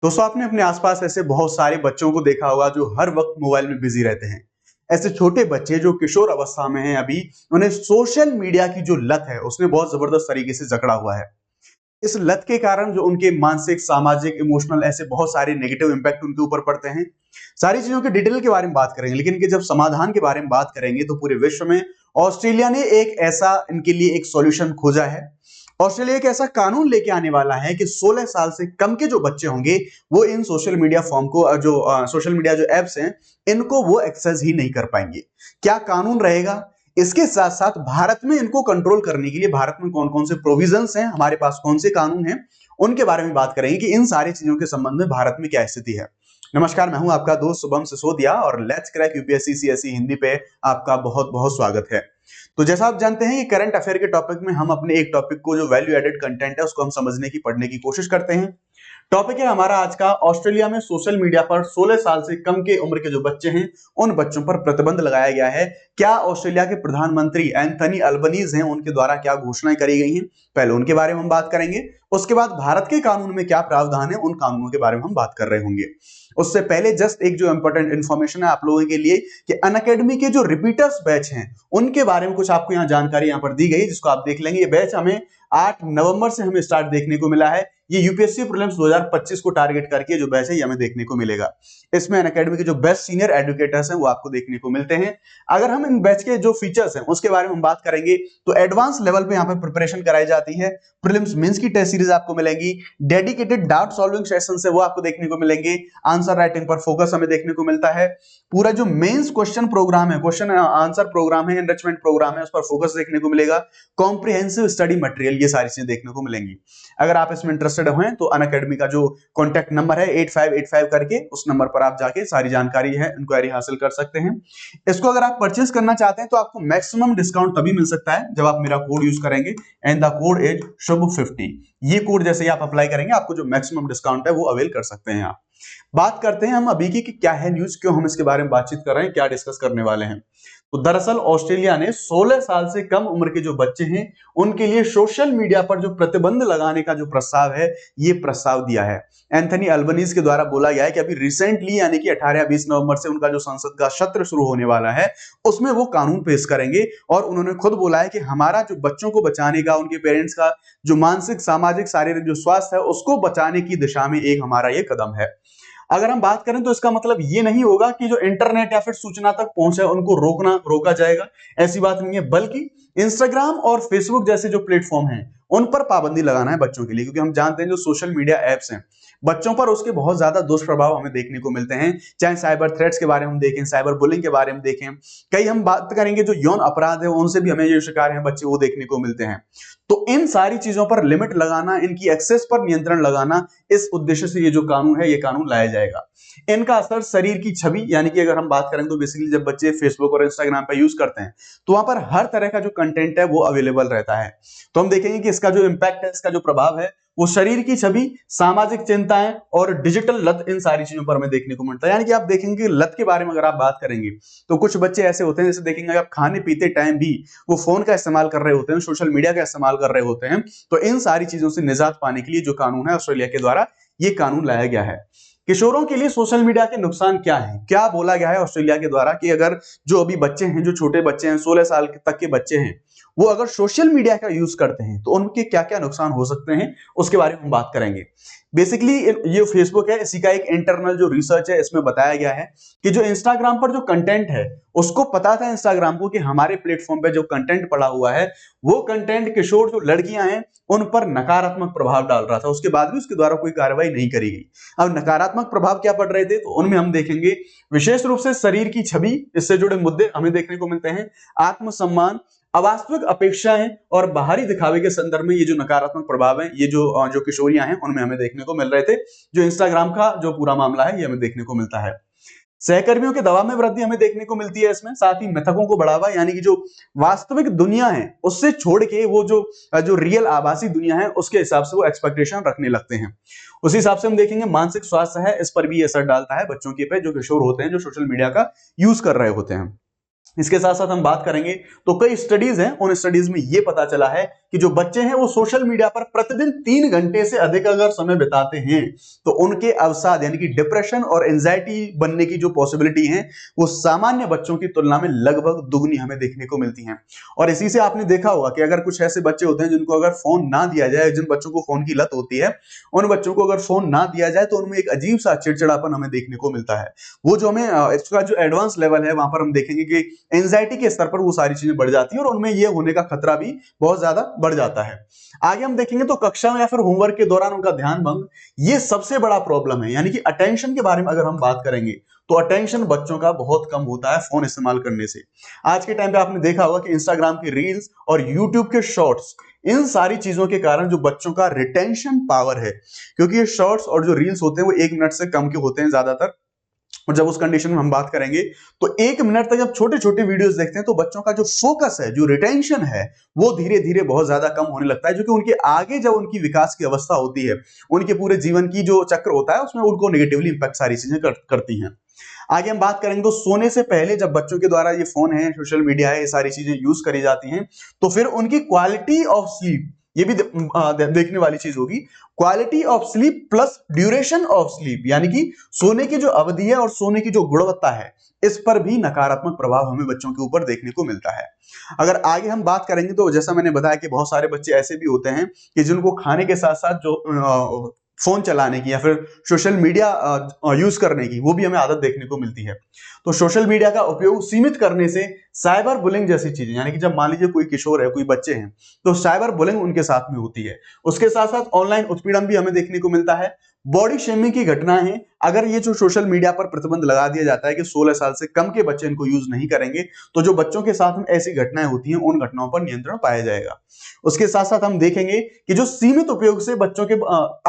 दोस्तों आपने अपने आसपास ऐसे बहुत सारे बच्चों को देखा होगा जो हर वक्त मोबाइल में बिजी रहते हैं। ऐसे छोटे बच्चे जो किशोर अवस्था में हैं अभी, उन्हें सोशल मीडिया की जो लत है उसने बहुत जबरदस्त तरीके से जकड़ा हुआ है। इस लत के कारण जो उनके मानसिक, सामाजिक, इमोशनल ऐसे बहुत सारे नेगेटिव इंपैक्ट उनके ऊपर पड़ते हैं। सारी चीजों के डिटेल के बारे में बात करेंगे, लेकिन इनके जब समाधान के बारे में बात करेंगे तो पूरे विश्व में ऑस्ट्रेलिया ने एक ऐसा इनके लिए एक सॉल्यूशन खोजा है। ऑस्ट्रेलिया एक ऐसा कानून लेके आने वाला है कि 16 साल से कम के जो बच्चे होंगे वो इन सोशल मीडिया फॉर्म को जो सोशल मीडिया जो एप्स हैं इनको वो एक्सेस ही नहीं कर पाएंगे। क्या कानून रहेगा? इसके साथ साथ भारत में इनको कंट्रोल करने के लिए भारत में कौन कौन से प्रोविजंस हैं, हमारे पास कौन से कानून हैं, उनके बारे में बात करेंगे कि इन सारी चीजों के संबंध में भारत में क्या स्थिति है। नमस्कार, मैं हूं आपका दोस्त शुभम सिसोदिया और let's crack UPSC CSE Hindi पे आपका बहुत बहुत स्वागत है। तो जैसा आप जानते हैं कि करंट अफेयर के टॉपिक में हम अपने एक टॉपिक को जो वैल्यू एडेड कंटेंट है उसको हम समझने की, पढ़ने की कोशिश करते हैं। टॉपिक है हमारा आज का, ऑस्ट्रेलिया में सोशल मीडिया पर 16 साल से कम के उम्र के जो बच्चे हैं उन बच्चों पर प्रतिबंध लगाया गया है। क्या ऑस्ट्रेलिया के प्रधानमंत्री एंथनी अल्बनीज हैं, उनके द्वारा क्या घोषणाएं करी गई हैं, पहले उनके बारे में हम बात करेंगे। उसके बाद भारत के कानून में क्या प्रावधान है, उन कानूनों के बारे में हम बात कर रहे होंगे। उससे पहले जस्ट एक जो इंपॉर्टेंट इंफॉर्मेशन है आप लोगों के लिए कि अनअकैडमी के जो रिपीटर्स बैच हैं उनके बारे में कुछ आपको यहाँ जानकारी यहाँ पर दी गई, जिसको आप देख लेंगे। ये बैच हमें 8 नवंबर से हमें स्टार्ट देखने को मिला है। ये यूपीएससी प्रीलिम्स 2025 को टारगेट करके जो बैच है ये हमें देखने को मिलेगा। इसमें अनअकैडमी के जो बेस्ट सीनियर एडुकेटर्स हैं वो आपको देखने को मिलते हैं। अगर हम इन बैच के जो फीचर्स हैं उसके बारे में हम बात करेंगे तो एडवांस लेवल पे यहाँ पे प्रिपरेशन कराई जाती है। प्रीलिम्स मेंस की टेस्ट सीरीज आपको मिलेंगी, डेडिकेटेड डाउट सॉल्विंग सेशंस है वो आपको देखने को मिलेंगे, आंसर राइटिंग पर फोकस हमें देखने को मिलता है। पूरा जो मेंस क्वेश्चन प्रोग्राम है, क्वेश्चन आंसर प्रोग्राम है, एनरिचमेंट प्रोग्राम है, उस पर फोकस देखने को मिलेगा। कॉम्प्रिहेंसिव स्टडी मटेरियल, ये सारी चीजें देखने को मिलेंगी। अगर आप इसमें इंटरेस्टेड हैं तो अनअकैडमी का जो कॉन्टैक्ट नंबर है 8585 करके, उस नंबर पर आप जाके सारी जानकारी है इंक्वायरी हासिल कर सकते हैं। इसको अगर आप परचेज करना चाहते हैं तो आपको मैक्सिमम डिस्काउंट तभी मिल सकता है जब आप मेरा कोड यूज करेंगे, एंड द कोड इज शुभ50। ये कोड जैसे ही आप अप्लाई करेंगे आपको जो मैक्सिमम डिस्काउंट है वो अवेल कर सकते हैं। आप बात करते हैं हम अभी की कि क्या है न्यूज, क्यों हम इसके बारे में बातचीत कर रहे हैं, क्या डिस्कस करने वाले हैं। तो दरअसल ऑस्ट्रेलिया ने 16 साल से कम उम्र के जो बच्चे हैं उनके लिए सोशल मीडिया पर जो प्रतिबंध लगाने का जो प्रस्ताव है ये प्रस्ताव दिया है। एंथनी अल्बनीज के द्वारा बोला गया है कि अभी रिसेंटली यानी कि 18-20 नवंबर से उनका जो संसद का सत्र शुरू होने वाला है उसमें वो कानून पेश करेंगे। और उन्होंने खुद बोला है कि हमारा जो बच्चों को बचाने का, उनके पेरेंट्स का जो मानसिक, सामाजिक, शारीरिक जो स्वास्थ्य है उसको बचाने की दिशा में एक हमारा ये कदम है। अगर हम बात करें तो इसका मतलब ये नहीं होगा कि जो इंटरनेट या फिर सूचना तक पहुंच है उनको रोका जाएगा, ऐसी बात नहीं है। बल्कि इंस्टाग्राम और फेसबुक जैसे जो प्लेटफॉर्म हैं उन पर पाबंदी लगाना है बच्चों के लिए, क्योंकि हम जानते हैं जो सोशल मीडिया एप्स हैं बच्चों पर उसके बहुत ज्यादा दुष्प्रभाव हमें देखने को मिलते हैं। चाहे साइबर थ्रेट्स के बारे में हम देखें, साइबर बुलिंग के बारे में देखें, कई हम बात करेंगे जो यौन अपराध है उनसे भी हमें जो शिकार हैं बच्चे वो देखने को मिलते हैं। तो इन सारी चीजों पर लिमिट लगाना, इनकी एक्सेस पर नियंत्रण लगाना, इस उद्देश्य से ये जो कानून है ये कानून लाया जाएगा। इनका असर शरीर की छवि, यानी कि अगर हम बात करें तो बेसिकली जब बच्चे फेसबुक और इंस्टाग्राम पर यूज करते हैं तो वहां पर हर तरह का जो कंटेंट है वो अवेलेबल रहता है। तो हम देखेंगे कि इसका जो इंपैक्ट है, इसका जो प्रभाव है वो शरीर की छवि, सामाजिक चिंताएं और डिजिटल लत, इन सारी चीजों पर हमें देखने को मिलता है। यानी कि आप देखेंगे लत के बारे में अगर आप बात करेंगे तो कुछ बच्चे ऐसे होते हैं, जैसे देखेंगे आप खाने पीते टाइम भी वो फोन का इस्तेमाल कर रहे होते हैं, सोशल मीडिया का इस्तेमाल कर रहे होते हैं। तो इन सारी चीजों से निजात पाने के लिए जो कानून है ऑस्ट्रेलिया के द्वारा ये कानून लाया गया है। किशोरों के लिए सोशल मीडिया के नुकसान क्या है, क्या बोला गया है ऑस्ट्रेलिया के द्वारा कि अगर जो अभी बच्चे हैं, जो छोटे बच्चे हैं, 16 साल तक के बच्चे हैं, वो अगर सोशल मीडिया का यूज करते हैं तो उनके क्या क्या नुकसान हो सकते हैं उसके बारे में हम बात करेंगे। बेसिकली ये फेसबुक है, इसी का एक इंटरनल जो रिसर्च है इसमें बताया गया है कि जो इंस्टाग्राम पर जो कंटेंट है उसको पता था इंस्टाग्राम को कि हमारे प्लेटफॉर्म पे जो कंटेंट पड़ा हुआ है वो कंटेंट किशोर जो लड़कियां हैं उन पर नकारात्मक प्रभाव डाल रहा था, उसके बाद भी उसके द्वारा कोई कार्रवाई नहीं करी गई। अब नकारात्मक प्रभाव क्या पड़ रहे थे तो उनमें हम देखेंगे विशेष रूप से शरीर की छवि, इससे जुड़े मुद्दे हमें देखने को मिलते हैं। आत्मसम्मान, अवास्तविक अपेक्षाएं और बाहरी दिखावे के संदर्भ में ये जो नकारात्मक प्रभाव है ये जो किशोरियां हैं उनमें हमें देखने को मिल रहे थे। जो इंस्टाग्राम का जो पूरा मामला है ये हमें देखने को मिलता है। सहकर्मियों के दबाव में वृद्धि हमें देखने को मिलती है इसमें, साथ ही मिथकों को बढ़ावा, यानी कि जो वास्तविक दुनिया है उससे छोड़ के वो जो रियल आभासी दुनिया है उसके हिसाब से वो एक्सपेक्टेशन रखने लगते हैं। उसी हिसाब से हम देखेंगे मानसिक स्वास्थ्य है, इस पर भी असर डालता है बच्चों के पे जो किशोर होते हैं, जो सोशल मीडिया का यूज कर रहे होते हैं। इसके साथ साथ हम बात करेंगे तो कई स्टडीज हैं, उन स्टडीज में यह पता चला है कि जो बच्चे हैं वो सोशल मीडिया पर प्रतिदिन 3 घंटे से अधिक अगर समय बिताते हैं तो उनके अवसाद यानी कि डिप्रेशन और एंजाइटी बनने की जो पॉसिबिलिटी है वो सामान्य बच्चों की तुलना में लगभग दुगनी हमें देखने को मिलती है। और इसी से आपने देखा होगा कि अगर कुछ ऐसे बच्चे होते हैं जिनको अगर फोन ना दिया जाए, जिन बच्चों को फोन की लत होती है, उन बच्चों को अगर फोन ना दिया जाए तो उनमें एक अजीब सा चिड़चिड़ापन हमें देखने को मिलता है। वो जो हमें इसका जो एडवांस लेवल है वहां पर हम देखेंगे कि एंजाइटी के स्तर पर वो सारी चीजें बढ़ जाती है और उनमें ये होने का खतरा भी बहुत ज्यादा बढ़ जाता है। आगे हम देखेंगे तो कक्षा में या फिर होमवर्क के दौरान उनका ध्यान भंग, ये सबसे बड़ा प्रॉब्लम है। यानी कि अटेंशन के बारे में अगर हम बात करेंगे तो अटेंशन बच्चों का बहुत कम होता है फोन इस्तेमाल करने से। आज के टाइम पे आपने देखा होगा कि इंस्टाग्राम की रील्स और यूट्यूब के शॉर्ट्स, इन सारी चीजों के कारण जो बच्चों का रिटेंशन पावर है, क्योंकि ये शॉर्ट्स और जो रील्स होते हैं वो 1 मिनट से कम के होते हैं ज्यादातर, और जब उस कंडीशन में हम बात करेंगे तो 1 मिनट तक जब छोटे छोटे वीडियोस देखते हैं तो बच्चों का जो फोकस है, जो रिटेंशन है, वो धीरे धीरे बहुत ज्यादा कम होने लगता है, जो कि उनके आगे जब उनकी विकास की अवस्था होती है, उनके पूरे जीवन की जो चक्र होता है उसमें उनको नेगेटिवली इंपैक्ट सारी चीजें करती हैं। आगे हम बात करेंगे तो सोने से पहले जब बच्चों के द्वारा ये फोन है, सोशल मीडिया है, ये सारी चीजें यूज करी जाती हैं तो फिर उनकी क्वालिटी ऑफ स्लीप, ये भी देखने वाली चीज होगी। Quality of sleep plus duration of sleep, यानी कि सोने की जो अवधि है और सोने की जो गुणवत्ता है, इस पर भी नकारात्मक प्रभाव हमें बच्चों के ऊपर देखने को मिलता है। अगर आगे हम बात करेंगे तो जैसा मैंने बताया कि बहुत सारे बच्चे ऐसे भी होते हैं कि जिनको खाने के साथ साथ जो फोन चलाने की या फिर सोशल मीडिया यूज करने की वो भी हमें आदत देखने को मिलती है। तो सोशल मीडिया का उपयोग सीमित करने से साइबर बुलिंग जैसी चीजें, यानी कि जब मान लीजिए कोई किशोर है, कोई बच्चे हैं, तो साइबर बुलिंग उनके साथ में होती है। उसके साथ साथ ऑनलाइन उत्पीड़न भी हमें देखने को मिलता है। बॉडी शेमिंग की घटनाएं हैं। अगर ये जो सोशल मीडिया पर प्रतिबंध लगा दिया जाता है कि 16 साल से कम के बच्चे इनको यूज नहीं करेंगे, तो जो बच्चों के साथ में ऐसी घटनाएं होती हैं उन घटनाओं पर नियंत्रण पाया जाएगा। उसके साथ साथ हम देखेंगे कि जो सीमित उपयोग से बच्चों के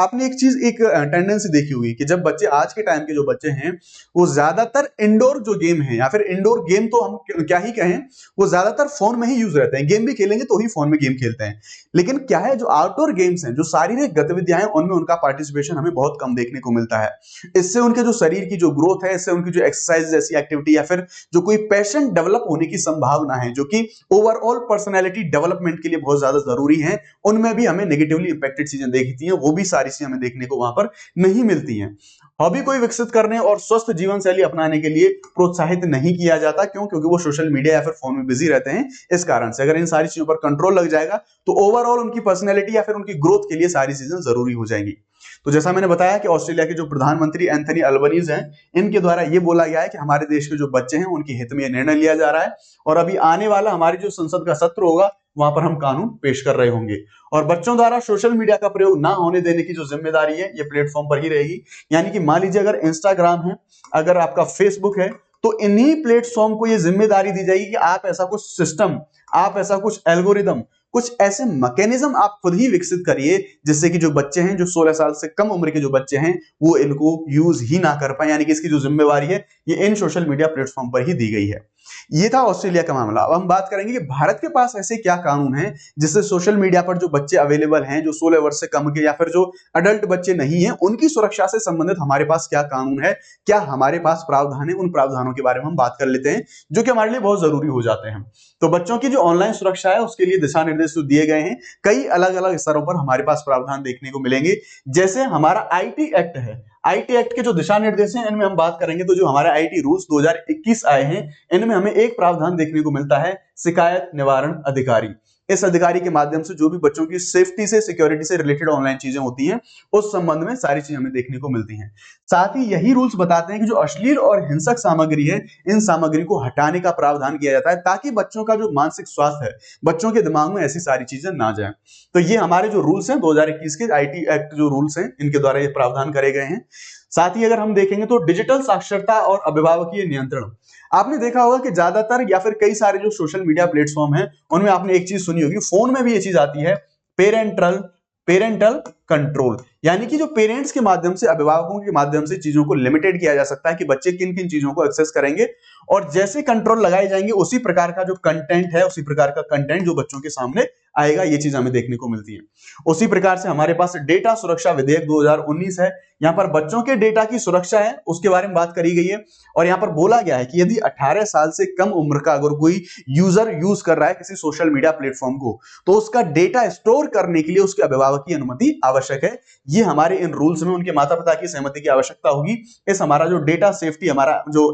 आपने एक चीज, एक टेंडेंसी देखी होगी कि जब बच्चे, आज के टाइम के जो बच्चे हैं, वो ज्यादातर इंडोर जो गेम है या फिर इंडोर गेम तो हम क्या ही कहें, वो ज्यादातर फोन में ही यूज रहते हैं। गेम भी खेलेंगे तो ही फोन में गेम खेलते हैं। लेकिन क्या है, जो आउटडोर गेम्स हैं, जो शारीरिक गतिविधियां हैं, उनमें उनका पार्टिसिपेशन हमें बहुत कम देखने को मिलता है। इससे उनके जो शरीर की जो ग्रोथ है, इससे उनकी जो एक्सरसाइज जैसी एक्टिविटी या फिर जो कोई पैशन डेवलप होने की संभावना है, जो कि ओवरऑल पर्सनैलिटी डेवलपमेंट के लिए बहुत ज्यादा जरूरी है, उनमें भी हमें नेगेटिवली इंपैक्टेड चीजें देखती हैं। वो भी सारी चीजें हमें देखने को वहां पर नहीं मिलती हैं। हॉबी कोई विकसित करने और स्वस्थ जीवन शैली अपनाने के लिए प्रोत्साहित नहीं किया जाता। क्यों? क्योंकि वो सोशल मीडिया या फिर फोन में बिजी रहते हैं। इस कारण से अगर इन सारी चीजों पर कंट्रोल लग जाएगा तो ओवरऑल उनकी पर्सनैलिटी या फिर उनकी ग्रोथ के लिए सारी चीजें जरूरी हो जाएंगी। तो जैसा मैंने बताया कि ऑस्ट्रेलिया के जो प्रधानमंत्री एंथनी अल्बनीज हैं, इनके द्वारा ये बोला गया है कि हमारे देश के जो बच्चे हैं उनके हित में यह निर्णय लिया जा रहा है और अभी आने वाला हमारी जो संसद का सत्र होगा वहां पर हम कानून पेश कर रहे होंगे। और बच्चों द्वारा सोशल मीडिया का प्रयोग ना होने देने की जो जिम्मेदारी है ये प्लेटफॉर्म पर ही रहेगी। यानी कि मान लीजिए अगर इंस्टाग्राम है, अगर आपका फेसबुक है, तो इन्हीं प्लेटफॉर्म को ये जिम्मेदारी दी जाएगी कि आप ऐसा कुछ सिस्टम, आप ऐसा कुछ एल्गोरिदम, कुछ ऐसे मैकेनिज्म आप खुद ही विकसित करिए जिससे कि जो बच्चे हैं, जो 16 साल से कम उम्र के जो बच्चे हैं, वो इनको यूज ही ना कर पाए। यानी कि इसकी जो जिम्मेवारी है ये इन सोशल मीडिया प्लेटफॉर्म पर ही दी गई है। ये था ऑस्ट्रेलिया का मामला। अब हम बात करेंगे कि भारत के पास ऐसे क्या कानून हैं जिससे सोशल मीडिया पर जो बच्चे अवेलेबल हैं, जो 16 वर्ष से कम के या फिर जो अडल्ट बच्चे नहीं हैं, उनकी सुरक्षा से संबंधित हमारे पास क्या कानून है, क्या हमारे पास प्रावधान है। उन प्रावधानों के बारे में हम बात कर लेते हैं जो कि हमारे लिए बहुत जरूरी हो जाते हैं। तो बच्चों की जो ऑनलाइन सुरक्षा है उसके लिए दिशा निर्देश जो दिए गए हैं, कई अलग अलग स्तरों पर हमारे पास प्रावधान देखने को मिलेंगे। जैसे हमारा आईटी एक्ट है, आईटी एक्ट के जो दिशा निर्देश हैं इनमें हम बात करेंगे तो जो हमारे आईटी रूल्स 2021 आए हैं, इनमें हमें एक प्रावधान देखने को मिलता है शिकायत निवारण अधिकारी। इस अधिकारी के माध्यम से जो भी बच्चों की सेफ्टी से, सिक्योरिटी से रिलेटेड ऑनलाइन चीजें होती हैं, उस संबंध में सारी चीजें हमें देखने को मिलती हैं। साथ ही यही रूल्स बताते हैं कि जो अश्लील और हिंसक सामग्री है, इन सामग्री को हटाने का प्रावधान किया जाता है ताकि बच्चों का जो मानसिक स्वास्थ्य है, बच्चों के दिमाग में ऐसी सारी चीजें ना जाए। तो ये हमारे जो रूल्स हैं 2021 के आईटी एक्ट जो रूल्स हैं, इनके द्वारा ये प्रावधान करे गए हैं। साथ ही अगर हम देखेंगे तो डिजिटल साक्षरता और अभिभावकीय नियंत्रण, आपने देखा होगा कि ज्यादातर या फिर कई सारे जो सोशल मीडिया प्लेटफॉर्म हैं उनमें आपने एक चीज सुनी होगी, फोन में भी ये चीज आती है, पेरेंटल कंट्रोल, यानी कि जो पेरेंट्स के माध्यम से, अभिभावकों के माध्यम से चीजों को लिमिटेड किया जा सकता है कि बच्चे किन किन चीजों को एक्सेस करेंगे, और जैसे कंट्रोल लगाए जाएंगे उसी प्रकार का जो कंटेंट है, उसी प्रकार का कंटेंट जो बच्चों के सामने आएगा। ये चीज हमें देखने को मिलती है। उसी प्रकार से हमारे पास डेटा सुरक्षा विधेयक 2019 है। यहां पर बच्चों के डेटा की सुरक्षा है उसके बारे में बात करी गई है, और यहां पर बोला गया है कि यदि 18 साल से कम उम्र का अगर कोई यूजर यूज कर रहा है किसी सोशल मीडिया प्लेटफॉर्म को, तो उसका डेटा स्टोर करने के लिए उसके अभिभावक की अनुमति आवश्यक है। ये हमारे इन रूल्स में उनके माता पिता की सहमति की आवश्यकता होगी। इस हमारा जो डेटा सेफ्टी हमारा जो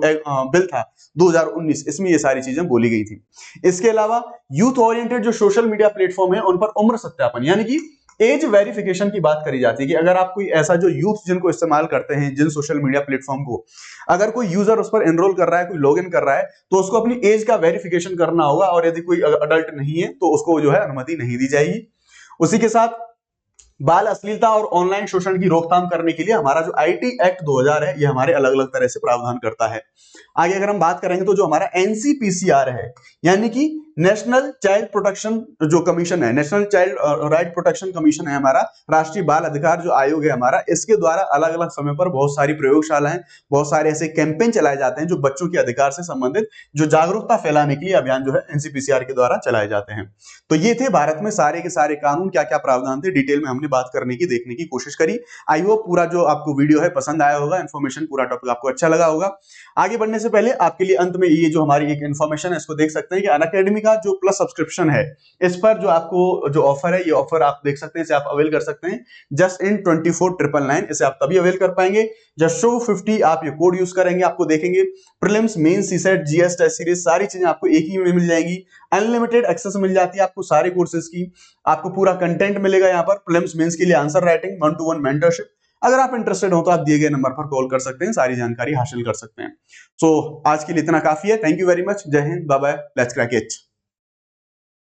बिल था 2019, इसमें ये सारी चीजें बोली गई थी। इसके अलावा यूथ ओरिएंटेड जो सोशल मीडिया प्लेटफॉर्म है उन पर उम्र सत्यापन यानी कि एज वेरिफिकेशन की बात करी जाती है कि अगर आप कोई ऐसा जो यूथ जिनको इस्तेमाल करते हैं जिन सोशल मीडिया प्लेटफॉर्म को, अगर कोई यूजर उस पर एनरोल कर रहा है, कोई लॉगिन कर रहा है, तो उसको अपनी एज का वेरिफिकेशन करना होगा, और यदि कोई अडल्ट नहीं है तो उसको जो है अनुमति नहीं दी जाएगी। उसी के साथ बाल अश्लीलता और ऑनलाइन शोषण की रोकथाम करने के लिए हमारा जो आईटी एक्ट 2000 है, ये हमारे अलग अलग तरह से प्रावधान करता है। आगे अगर हम बात करेंगे तो जो हमारा एनसीपीसीआर है, यानी कि नेशनल चाइल्ड प्रोटेक्शन जो कमीशन है, national child right protection commission है हमारा, राष्ट्रीय बाल अधिकार जो आयोग है हमारा, इसके द्वारा अलग अलग समय पर बहुत सारी प्रयोगशालाएं, बहुत सारे ऐसे कैंपेन चलाए जाते हैं जो बच्चों के अधिकार से संबंधित जो जागरूकता फैलाने के लिए अभियान जो है एनसीपीसीआर के द्वारा चलाए जाते हैं। तो ये थे भारत में सारे के सारे कानून, क्या क्या प्रावधान थे, डिटेल में हमने बात करने की, देखने की कोशिश करी। आई होप पूरा जो आपको वीडियो है पसंद आया होगा, इन्फॉर्मेशन पूरा टॉपिक आपको अच्छा लगा होगा। आगे बढ़ने से पहले आपके लिए अंत में ये जो हमारी एक इन्फॉर्मेशन है इसको देख सकते हैं कि अनअकैडमी का जो प्लस सब्सक्रिप्शन है, इस पर जो आपको जो ऑफर है, ये ऑफर आप देख सकते हैं, इसे आप अवेल कर सकते हैं जस्ट इन 24,999। इसे आप तभी अवेल कर पाएंगे जब शो 50 आप ये कोड यूज करेंगे। आपको देखेंगे prelims, mains, CSAT, GS test series सारी चीजें आपको एक ही में मिल जाएंगी। अनलिमिटेड एक्सेस मिल जाती है आपको सारे कोर्सेज की, आपको पूरा कंटेंट मिलेगा यहाँ पर, प्रीलिम्स मेंस के लिए आंसर राइटिंग, 1-to-1 मेंटरशिप। अगर आप इंटरेस्टेड हो तो आप दिए गए नंबर पर कॉल कर सकते हैं, सारी जानकारी हासिल कर सकते हैं। सो आज के लिए इतना काफी है। Thank you very much. जय हिंद, bye bye, let's crack it.